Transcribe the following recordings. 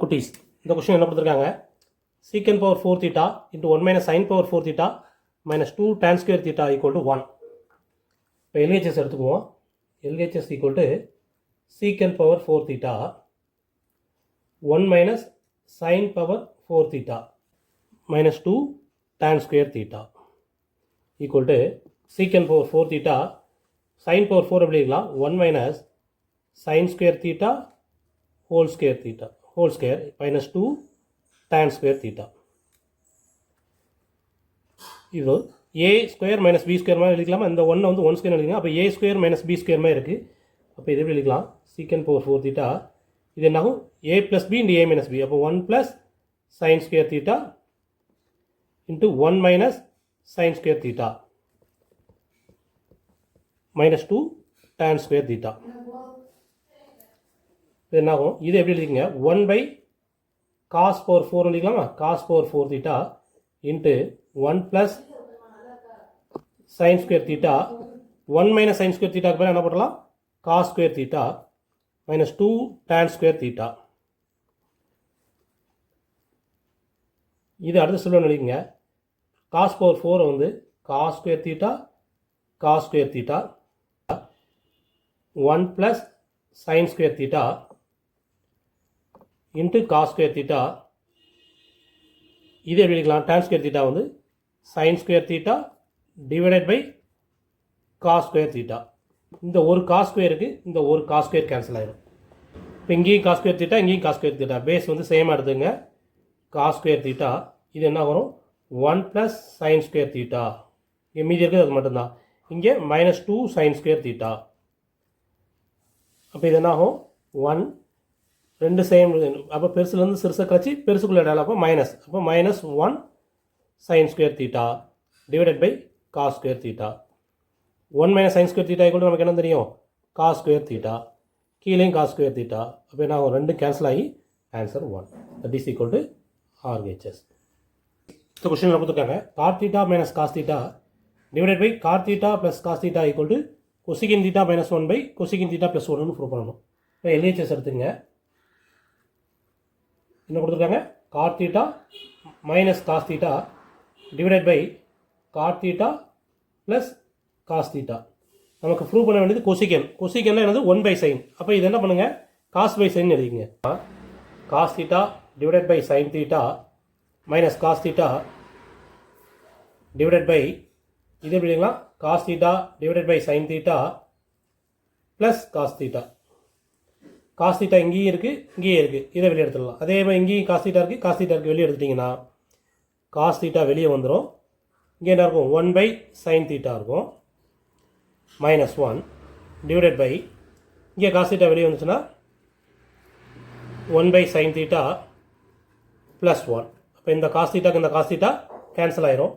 குட்டீஸ், இந்த கொஸ்டின் என்ன கொடுத்துருக்காங்க? secant power 4 theta into 1 minus sin power 4 theta minus 2 tan square theta equal to 1. இப்போ LHS எடுத்துக்குவோம். LHS equal to secant power 4 theta 1 minus sin power 4 theta minus 2 tan square theta equal to secant power 4 theta sin power 4 எப்படி இருக்கலாம்? 1 minus sin square theta whole square minus 2 tan square theta. இது a square minus b square மாதிரி எழுதிக்கலாமா? இந்த 1 வந்து 1 square எழுதிங்க. அப்போ a square minus b square மாதிரி இருக்குது. அப்போ இது எப்படி எழுதிக்கலாம்? secant power 4 theta இது என்னாகும்? a plus b into a minus b. அப்போ 1 plus sin square theta into 1 minus sin square theta minus 2 tan square theta. இது என்னாகும்? இது எப்படி எழுதிக்கங்க? 1 by cos power 4 எழுதிக்கலாமா? cos power 4 theta into 1 plus sin square theta 1 minus sin square theta என்ன போடலாம்? cos square theta minus 2 tan square theta. இது அடுத்த சொல்ல எழுதிங்க. cos power 4 வந்து cos square theta 1 plus sin square theta into cos square theta. இது எப்படி எழுதிக்கலாம்? tan square theta வந்து sin square theta divided by cos square theta. இந்த ஒரு cos squareக்கு இந்த ஒரு cos square கேன்சல் ஆகிடும். இப்போ இங்கேயும் cos square theta இங்கேயும் cos square theta பேஸ் வந்து சேமாக எடுத்துங்க. cos square theta இது என்ன வரும்? 1 plus sin square theta. இங்கே மீதி இருக்குது அது மட்டும்தான். இங்கே minus 2 sin square theta. அப்போ இது என்ன ஆகும்? 1 ரெண்டு சேம். அப்போ பெருசுலேருந்து சிறுசை கழிச்சு பெருசுக்குள்ளே இடையில அப்போ மைனஸ். அப்போ minus 1 sin square theta divided by cos square theta. 1 minus sin square theta equal to நமக்கு என்ன தெரியும்? cos square theta. கீழேயும் cos square theta. அப்போ என்ன ஆகும்? ரெண்டு கேன்சல் ஆகி answer 1. That is equal to RHS. இந்த கொஸ்டின் கொடுத்துருக்காங்க. cot theta minus cos theta divided by cot theta plus cos theta equal to cosecant theta minus 1 by cosecant theta plus 1 prove பண்ணணும். இப்போ LHS எடுத்துங்க. என்ன கொடுத்துருக்காங்க? cot theta minus cos theta divided by cot theta plus cos theta. நமக்கு prove பண்ண வேண்டியது கொசிகன். கொசிகன்ல என்னது? 1 by sin. அப்போ இது என்ன பண்ணுங்க? cos by sin எழுதிங்க. cos theta divided by sin theta minus cos theta divided by இது எப்படி எழுதிக்கலாம்? cos theta divided by sin theta plus cos theta. cos theta இங்கேயும் இருக்குது இங்கேயும் இருக்குது. இதை வெளியே எடுத்துடலாம். அதே மாதிரி இங்கேயும் cos theta இருக்குது cos theta இருக்குது. வெளியே எடுத்துட்டிங்கன்னா cos theta வெளியே வந்துடும். இங்கே என்ன இருக்கும்? 1 by sin theta இருக்கும் minus 1 divided by இங்கே cos theta வெளியே வந்துச்சுன்னா 1 by sin theta plus 1. அப்போ இந்த cos thetaக்கு இந்த cos theta கேன்சல் ஆயிரும்.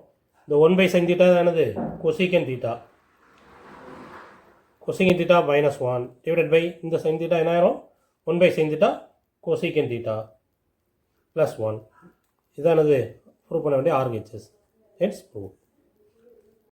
இந்த 1 by sin theta என்னது? cosecant theta. cosecant theta minus 1 divided by இந்த sin theta என்ன ஆயிரும்? 1 by sin theta cosecant theta plus 1. இதானது prove பண்ண வேண்டிய RHS. Hence proof.